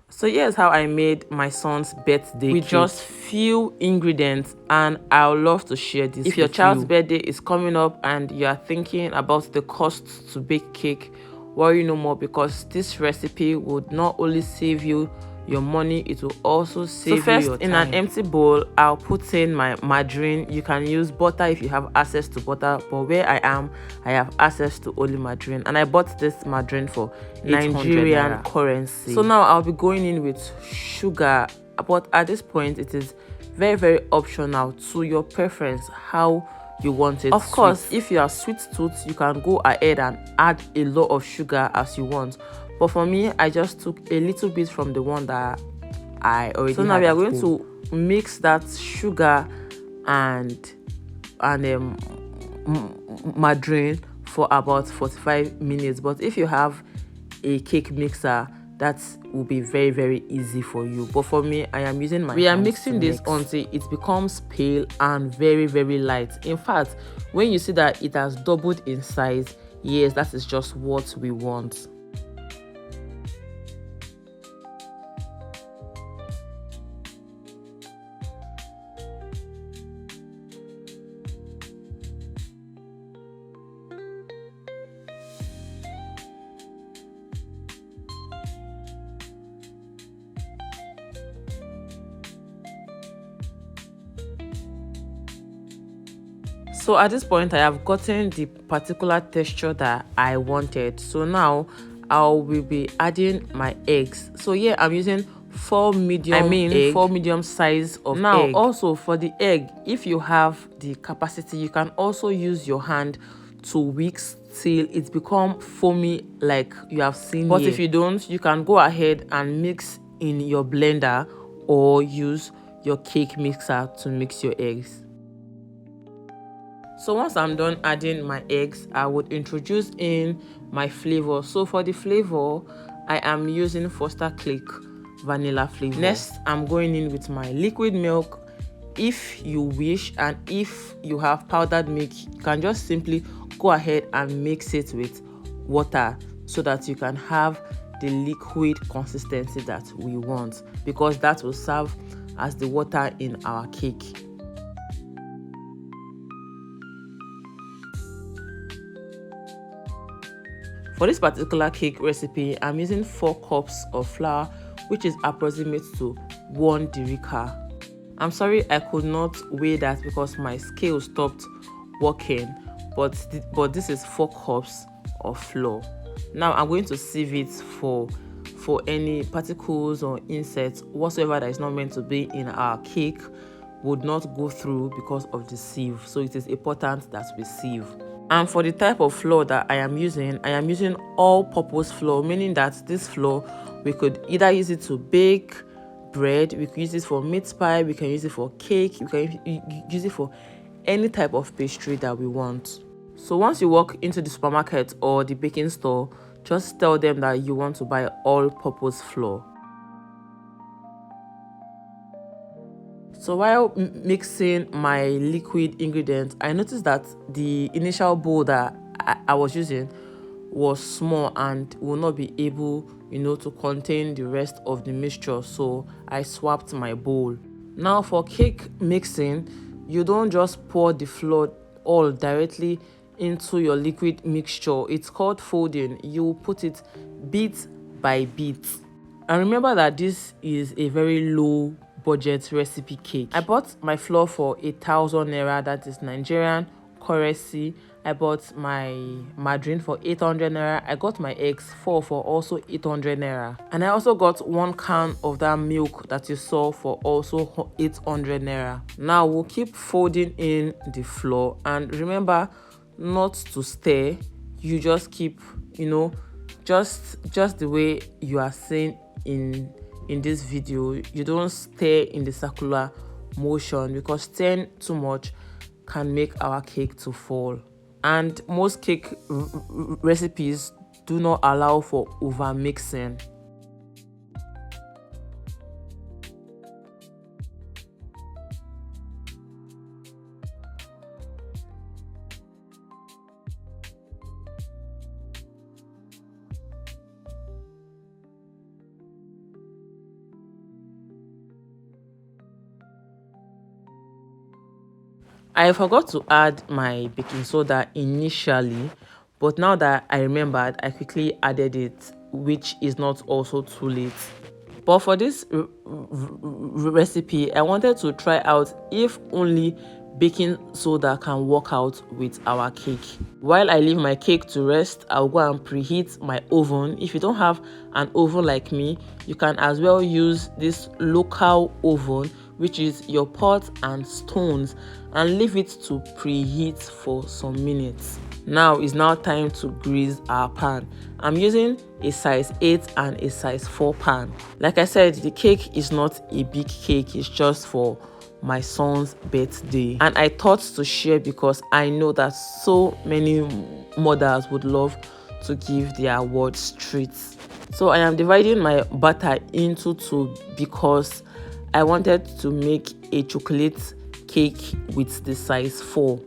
So here's how I made my son's birthday with just few ingredients, and I would love to share this. If your child's birthday is coming up and you are thinking about the cost to bake cake, worry no more, because this recipe would not only save you your money, it will also save you your time. In an empty bowl, I'll put in my margarine. You can use butter if you have access to butter, but where I am, I have access to only margarine, and I bought this margarine for Nigerian currency. So now I'll be going in with sugar, but at this point it is very optional, to your preference how you want it. Of course, if you are sweet tooth, you can go ahead and add a lot of sugar as you want, but for me, I just took a little bit from the one that I already had. So now we are going to mix that sugar and margarine for about 45 minutes. But if you have a cake mixer, that will be very easy for you, but for me, I am using my hands. We are mixing this until it becomes pale and very light. In fact, when you see that it has doubled in size, yes, that is just what we want. So at this point, I have gotten the particular texture that I wanted. So now I will be adding my eggs. So here I'm using 4 medium size of now egg. Also for the egg, if you have the capacity, you can also use your hand to whisk till it become foamy like you have seen. But if you don't, you can go ahead and mix in your blender or use your cake mixer to mix your eggs. So once I'm done adding my eggs, I would introduce in my flavor. So for the flavor, I am using Foster Click vanilla flavor. Next, I'm going in with my liquid milk if you wish, and if you have powdered milk, you can just simply go ahead and mix it with water so that you can have the liquid consistency that we want, because that will serve as the water in our cake. For this particular cake recipe, I'm using 4 cups of flour, which is approximate to 1 derica. I'm sorry I could not weigh that because my scale stopped working, but this is 4 cups of flour. Now I'm going to sieve it for any particles or insects whatsoever that is not meant to be in our cake would not go through because of the sieve. So it is important that we sieve. And for the type of flour that I am using all-purpose flour, meaning that this flour, we could either use it to bake bread, we could use it for meat pie, we can use it for cake, we can use it for any type of pastry that we want. So once you walk into the supermarket or the baking store, just tell them that you want to buy all-purpose flour. So while mixing my liquid ingredients, I noticed that the initial bowl that I was using was small and will not be able, to contain the rest of the mixture. So I swapped my bowl. Now for cake mixing, you don't just pour the flour all directly into your liquid mixture. It's called folding. You put it bit by bit. And remember that this is a very low budget recipe cake. I bought my flour for 1,000 naira, that is Nigerian currency. I bought my margarine for 800 naira. I got my eggs for also 800 naira. And I also got 1 can of that milk that you saw for also 800 naira. Now we'll keep folding in the flour, and remember not to stir. You just keep, just the way you are seeing in this video. You don't stir in the circular motion, because stirring too much can make our cake to fall, and most cake recipes do not allow for over mixing. I forgot to add my baking soda initially, but now that I remembered, I quickly added it, which is not also too late. But for this recipe, I wanted to try out if only baking soda can work out with our cake. While I leave my cake to rest, I'll go and preheat my oven. If you don't have an oven like me, you can as well use this local oven, which is your pot and stones, and leave it to preheat for some minutes. Now is now time to grease our pan. I'm using a size 8 and a size 4 pan. Like I said, the cake is not a big cake, it's just for my son's birthday, and I thought to share because I know that so many mothers would love to give their awards treats. So I am dividing my batter into two because I wanted to make a chocolate cake with the size 4.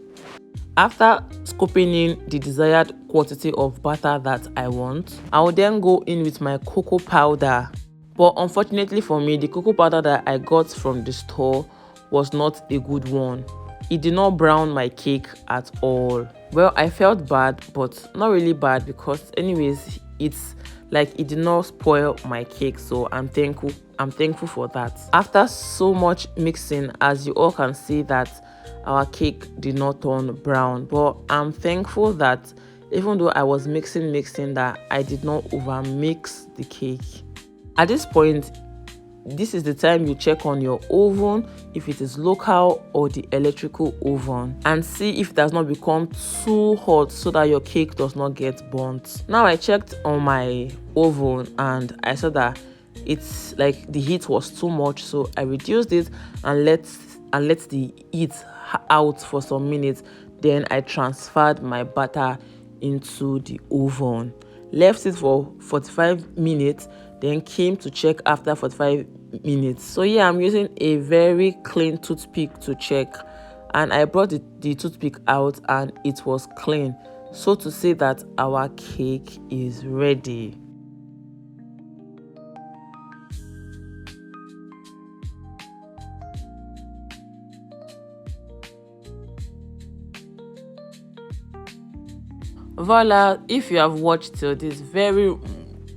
After scooping in the desired quantity of butter that I want, I will then go in with my cocoa powder. But unfortunately for me, the cocoa powder that I got from the store was not a good one. It did not brown my cake at all. Well, I felt bad, but not really bad because anyways, it's like it did not spoil my cake, so I'm thankful for that. After so much mixing, as you all can see that our cake did not turn brown, but I'm thankful that even though I was mixing that I did not over mix the cake. At this point, this is the time you check on your oven, if it is local or the electrical oven, and see if it does not become too hot so that your cake does not get burnt. Now I checked on my oven and I saw that it's like the heat was too much, so I reduced it and let the heat out for some minutes. Then I transferred my batter into the oven, left it for 45 minutes, then came to check after 45 minutes. So yeah, I'm using a very clean toothpick to check, and I brought the toothpick out and it was clean, so to say that our cake is ready. Voila, if you have watched till this very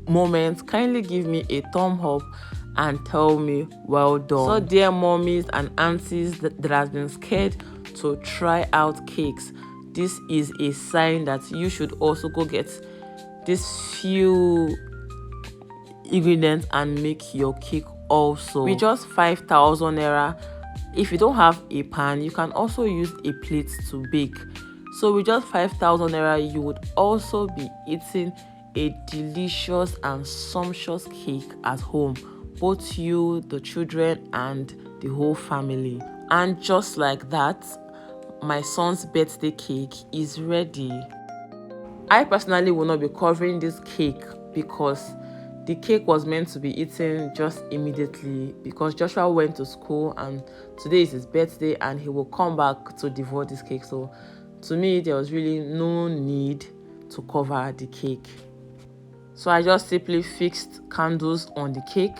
moment, kindly give me a thumb up and tell me well done. So dear mommies and aunties that has been scared to try out cakes, this is a sign that you should also go get these few ingredients and make your cake also with just 5,000 naira. If you don't have a pan, you can also use a plate to bake. So with just 5,000 naira, you would also be eating a delicious and sumptuous cake at home, both you, the children, and the whole family. And just like that, my son's birthday cake is ready. I personally will not be covering this cake because the cake was meant to be eaten just immediately, because Joshua went to school and today is his birthday and he will come back to devour this cake. So to me, there was really no need to cover the cake. So I just simply fixed candles on the cake,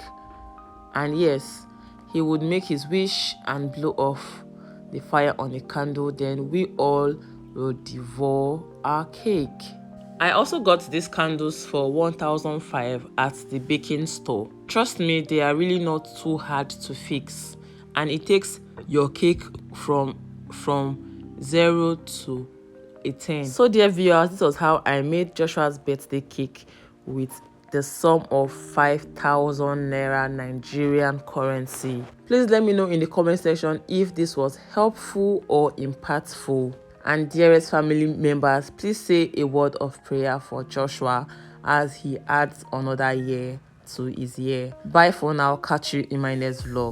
and yes, he would make his wish and blow off the fire on the candle, then we all will devour our cake. I also got these candles for 1,005 at the baking store. Trust me, they are really not too hard to fix, and it takes your cake from 0 to a 10. So dear viewers, this was how I made Joshua's birthday cake with the sum of 5,000 naira Nigerian currency. Please let me know in the comment section if this was helpful or impactful. And dearest family members, please say a word of prayer for Joshua as he adds another year to his year. Bye for now. Catch you in my next vlog.